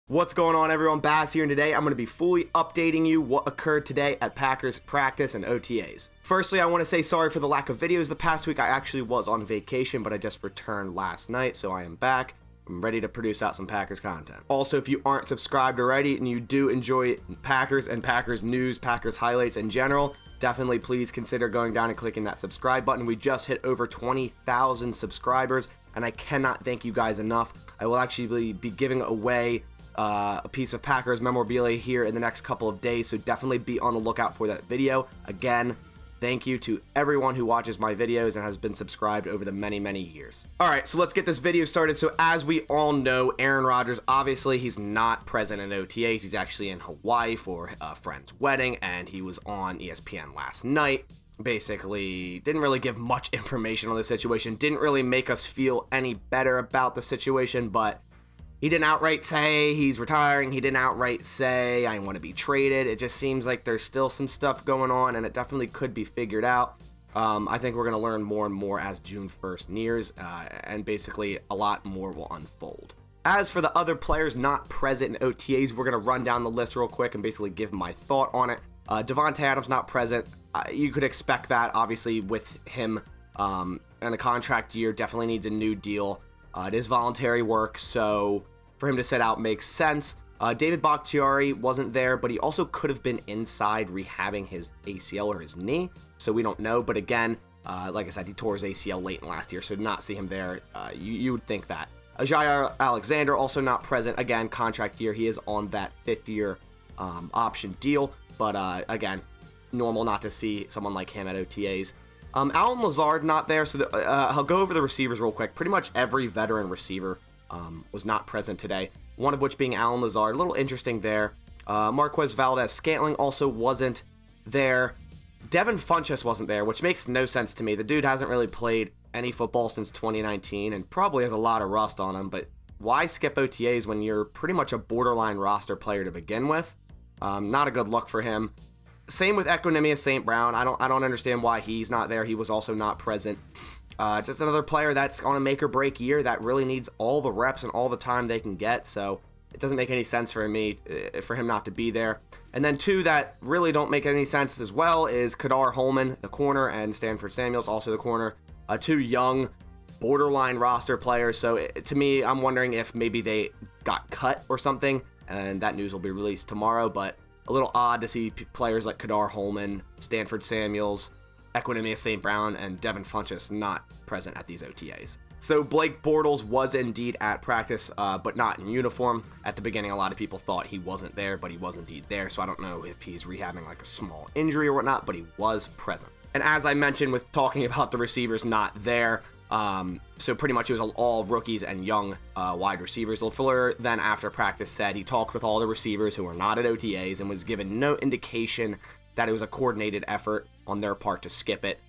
What's going on, everyone? Baz here, and today I'm going to be fully updating you what occurred today at Packers practice and OTAs. Firstly, I want to say sorry for the lack of videos the past week. I actually was on vacation, but I just returned last night, so I am back. I'm ready to produce out some Packers content. Also, if you aren't subscribed already and you do enjoy Packers and Packers news, Packers highlights in general, definitely please consider going down and clicking that subscribe button. We just hit over 20,000 subscribers, and I cannot thank you guys enough. I will actually be giving away a piece of Packers memorabilia here in the next couple of days, so definitely be on the lookout for that video. Again, thank you to everyone who watches my videos and has been subscribed over the many years. Alright, so let's get this video started. So as we all know, Aaron Rodgers, obviously he's not present in OTAs. He's actually in Hawaii for a friend's wedding, and he was on ESPN last night. Basically didn't really give much information on the situation, didn't really make us feel any better about the situation, but he didn't outright say he's retiring. He didn't outright say, I want to be traded. It just seems like there's still some stuff going on, and it definitely could be figured out. I think we're going to learn more and more as June 1st nears, and basically a lot more will unfold. As for the other players not present in OTAs, we're going to run down the list real quick and basically give my thought on it. Devontae Adams not present. You could expect that, obviously, with him in a contract year. Definitely needs a new deal. It is voluntary work, so for him to sit out makes sense. David Bakhtiari wasn't there, but he also could have been inside rehabbing his ACL or his knee, so we don't know. But again, like I said, he tore his ACL late in last year, so to not see him there, you would think that. Jair Alexander also not present. Again, contract year. He is on that 5th-year option deal, but again, normal not to see someone like him at OTAs. Allen Lazard not there, so I'll go over the receivers real quick. Pretty much every veteran receiver was not present today, one of which being Allen Lazard. A little interesting there. Marquez Valdes-Scantling also wasn't there. Devin Funchess wasn't there, which makes no sense to me. The dude hasn't really played any football since 2019 and probably has a lot of rust on him, but why skip OTAs when you're pretty much a borderline roster player to begin with? Not a good look for him. Same with Equanimeous St. Brown. I don't understand why he's not there. He was also not present. Just another player that's on a make or break year that really needs all the reps and all the time they can get. So it doesn't make any sense for him not to be there. And then two that really don't make any sense as well is Kadar Holman, the corner, and Stanford Samuels, also the corner. Two young borderline roster players. So to me, I'm wondering if maybe they got cut or something, and that news will be released tomorrow. But a little odd to see players like Kadar Holman, Stanford Samuels, Equanimeous St. Brown, and Devin Funchess not present at these OTAs. So Blake Bortles was indeed at practice, but not in uniform. At the beginning, a lot of people thought he wasn't there, but he was indeed there. So I don't know if he's rehabbing like a small injury or whatnot, but he was present. And as I mentioned with talking about the receivers not there, so pretty much it was all rookies and young wide receivers. LaFleur then after practice said he talked with all the receivers who were not at OTAs and was given no indication that it was a coordinated effort on their part to skip it.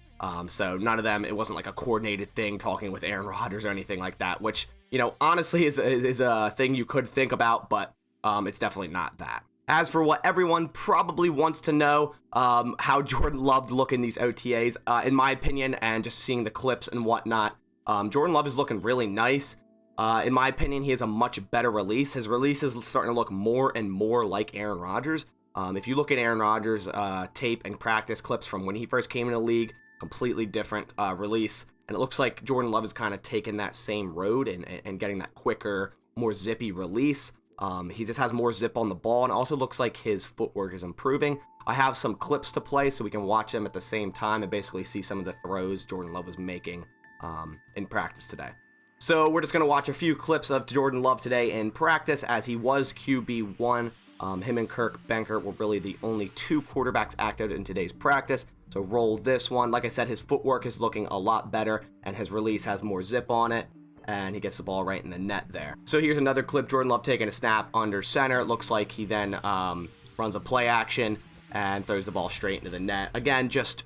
So none of them, it wasn't like a coordinated thing talking with Aaron Rodgers or anything like that, which, you know, honestly is a thing you could think about, but it's definitely not that. As for what everyone probably wants to know, how Jordan Love look in these OTAs, in my opinion, and just seeing the clips and whatnot, Jordan Love is looking really nice. In my opinion, he has a much better release. His release is starting to look more and more like Aaron Rodgers. If you look at Aaron Rodgers' tape and practice clips from when he first came in the league, completely different release. And it looks like Jordan Love is kind of taking that same road and getting that quicker, more zippy release. He just has more zip on the ball, and also looks like his footwork is improving. I have some clips to play so we can watch them at the same time and basically see some of the throws Jordan Love was making in practice today. So we're just going to watch a few clips of Jordan Love today in practice as he was QB1. Him and Kirk Benkert were really the only two quarterbacks active in today's practice. So roll this one. Like I said, his footwork is looking a lot better, and his release has more zip on it. And he gets the ball right in the net there. So here's another clip, Jordan Love taking a snap under center. It looks like he then runs a play action and throws the ball straight into the net. Again, just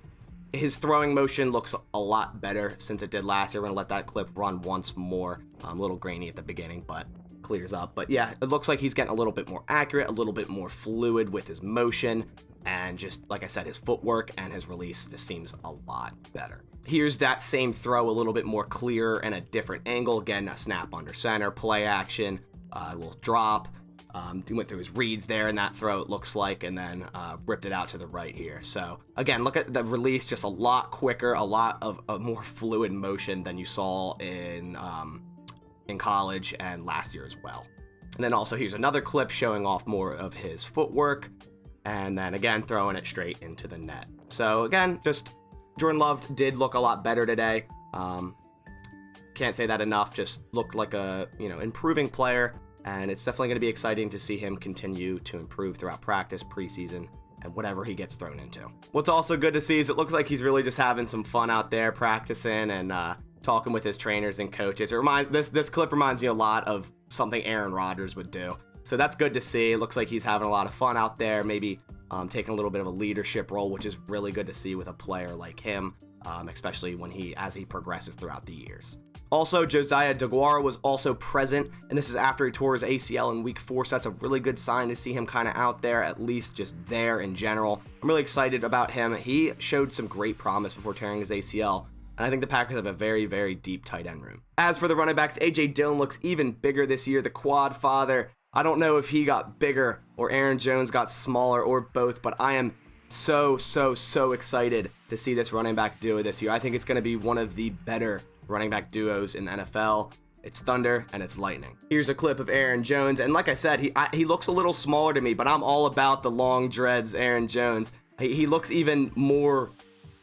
his throwing motion looks a lot better since it did last year. We're going to let that clip run once more. A little grainy at the beginning, but clears up. But yeah, it looks like he's getting a little bit more accurate, a little bit more fluid with his motion. And just, like I said, his footwork and his release just seems a lot better. Here's that same throw, a little bit more clear and a different angle. Again, a snap under center, play action, will drop. He went through his reads there in that throw, it looks like, and then ripped it out to the right here. So again, look at the release, just a lot quicker, a lot of a more fluid motion than you saw in college and last year as well. And then also here's another clip showing off more of his footwork, and then again throwing it straight into the net. So again, just Jordan Love did look a lot better today. Can't say that enough. Just looked like a improving player. And it's definitely going to be exciting to see him continue to improve throughout practice, preseason, and whatever he gets thrown into. What's also good to see is it looks like he's really just having some fun out there practicing and talking with his trainers and coaches. This clip reminds me a lot of something Aaron Rodgers would do. So that's good to see. It looks like he's having a lot of fun out there, maybe taking a little bit of a leadership role, which is really good to see with a player like him, especially as he progresses throughout the years. Also, Josiah DeGuara was also present, and this is after he tore his ACL in week 4, so that's a really good sign to see him kind of out there, at least just there in general. I'm really excited about him. He showed some great promise before tearing his ACL, and I think the Packers have a very, very deep tight end room. As for the running backs, A.J. Dillon looks even bigger this year, the quad father. I don't know if he got bigger or Aaron Jones got smaller or both, but I am so excited to see this running back duo this year. I think it's going to be one of the better running back duos in the NFL. It's thunder and it's lightning. Here's a clip of Aaron Jones, and like I said, he looks a little smaller to me, but I'm all about the long dreads Aaron Jones. He looks even more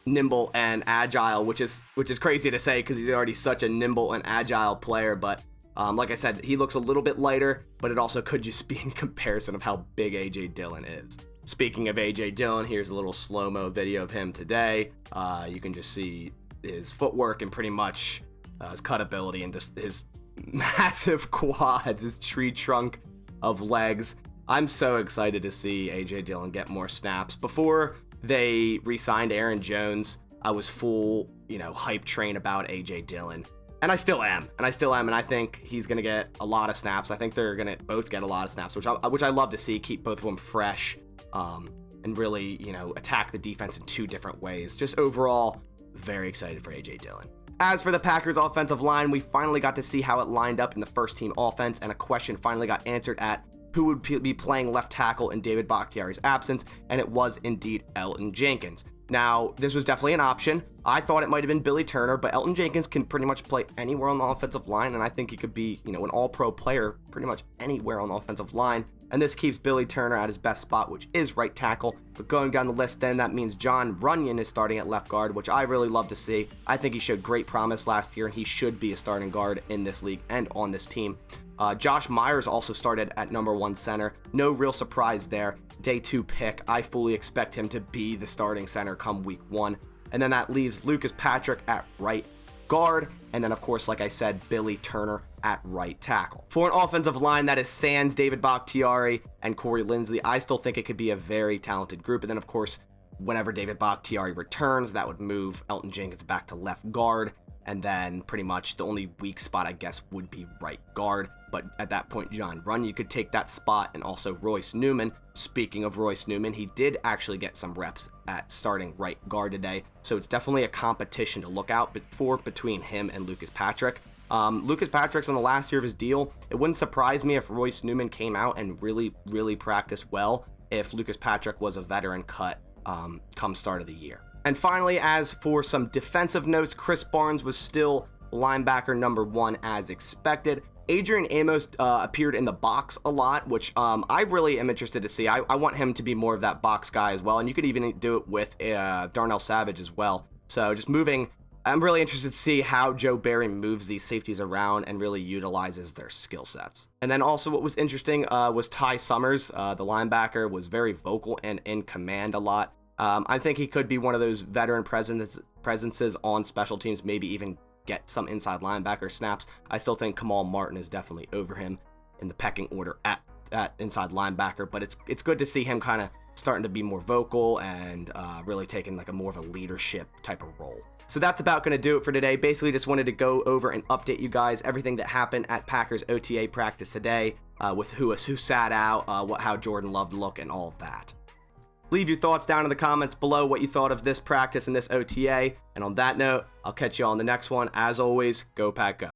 nimble and agile, which is crazy to say because he's already such a nimble and agile player, but like I said, he looks a little bit lighter, but it also could just be in comparison of how big A.J. Dillon is. Speaking of A.J. Dillon, here's a little slow-mo video of him today. You can just see his footwork and pretty much his cut ability and just his massive quads, his tree trunk of legs. I'm so excited to see A.J. Dillon get more snaps. Before they re-signed Aaron Jones, I was full, hype train about A.J. Dillon. And I still am, and I think he's going to get a lot of snaps. I think they're going to both get a lot of snaps, which I love to see, keep both of them fresh, and really, attack the defense in 2 different ways. Just overall, very excited for A.J. Dillon. As for the Packers offensive line, we finally got to see how it lined up in the first team offense, and a question finally got answered at who would be playing left tackle in David Bakhtiari's absence, and it was indeed Elgton Jenkins. Now, this was definitely an option. I thought it might have been Billy Turner, but Elgton Jenkins can pretty much play anywhere on the offensive line, and I think he could be, an all-pro player pretty much anywhere on the offensive line. And this keeps Billy Turner at his best spot, which is right tackle. But going down the list, then that means John Runyon is starting at left guard, which I really love to see. I think he showed great promise last year, and he should be a starting guard in this league and on this team. Josh Myers also started at number 1 center. No real surprise there. Day 2 pick. I fully expect him to be the starting center come week 1. And then that leaves Lucas Patrick at right guard. And then, of course, like I said, Billy Turner at right tackle. For an offensive line that is sans David Bakhtiari and Corey Linsley, I still think it could be a very talented group. And then, of course, whenever David Bakhtiari returns, that would move Elgton Jenkins back to left guard. And then pretty much the only weak spot, I guess, would be right guard. But at that point, John Runyon could take that spot, and also Royce Newman. Speaking of Royce Newman, he did actually get some reps at starting right guard today. So it's definitely a competition to look out for between him and Lucas Patrick. Lucas Patrick's on the last year of his deal. It wouldn't surprise me if Royce Newman came out and really practiced well if Lucas Patrick was a veteran cut come start of the year. And finally, as for some defensive notes, Chris Barnes was still linebacker number 1 as expected. Adrian Amos appeared in the box a lot, which I really am interested to see. I want him to be more of that box guy as well, and you could even do it with Darnell Savage as well. So just moving, I'm really interested to see how Joe Barry moves these safeties around and really utilizes their skill sets. And then also what was interesting was Ty Summers, the linebacker, was very vocal and in command a lot. I think he could be one of those veteran presences on special teams, maybe even get some inside linebacker snaps. I still think Kamal Martin is definitely over him in the pecking order at inside linebacker, but it's good to see him kind of starting to be more vocal and really taking like a more of a leadership type of role. So that's about going to do it for today. Basically just wanted to go over and update you guys everything that happened at Packers OTA practice today, with who sat out, how Jordan Love looked, and all of that. Leave your thoughts down in the comments below what you thought of this practice and this OTA. And on that note, I'll catch you on the next one. As always, go Pack Go.